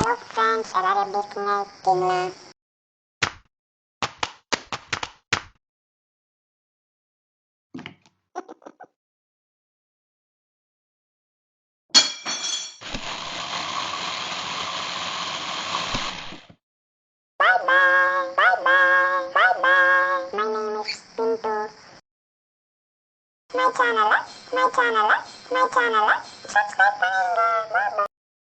Halo friends, ada baking lah. Bye bye, bye bye, bye bye. My name is Pintu. My channel, subscribe my